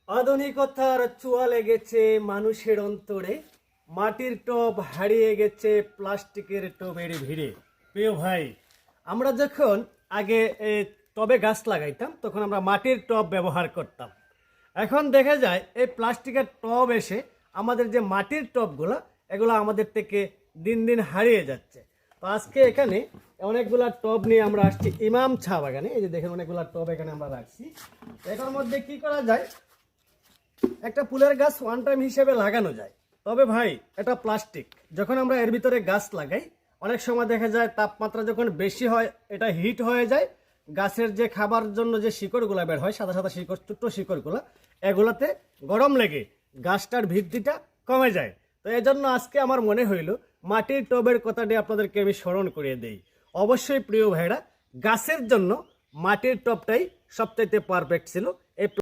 আধুনিকতার ছোঁয়া লেগেছে মানুষের অন্তরে, মাটির টব হারিয়ে গেছে প্লাস্টিকের টবের ভিড়ে। প্রিয় ভাই, আমরা যখন আগে টবে গাছ লাগাইতাম তখন আমরা মাটির টব ব্যবহার করতাম। এখন দেখা যায় এই প্লাস্টিকের টব এসে আমাদের যে মাটির টবগুলো এগুলো আমাদের থেকে দিন দিন হারিয়ে যাচ্ছে। তো আজকে এখানে অনেকগুলা টব নিয়ে আমরা আসছি ইমাম চা বাগানে। এই যে দেখেন অনেকগুলা টব এখানে আমরা রাখছি। এটার মধ্যে কি করা যায়, একটা ফুলের গাছ ওয়ান টাইম হিসেবে লাগানো যায়। তবে ভাই এটা প্লাস্টিক, যখন আমরা এর ভিতরে গাছ লাগাই অনেক সময় দেখা যায় তাপমাত্রা যখন বেশি হয় এটা হিট হয়ে যায়, গাছের যে খাবার জন্য যে শিকড়গুলো বের হয় সাদা সাদা শিকড়, ছোট্ট শিকড়গুলো, এগুলাতে গরম লেগে গাছটার ভিত্তিটা কমে যায়। তো এই জন্য আজকে আমার মনে হইল মাটির টবের কথাটি আপনাদেরকে আমি স্মরণ করিয়ে দেই। অবশ্যই প্রিয় ভাইরা, গাছের জন্য মাটির টবটাই সবচাইতে পারফেক্ট ছিল।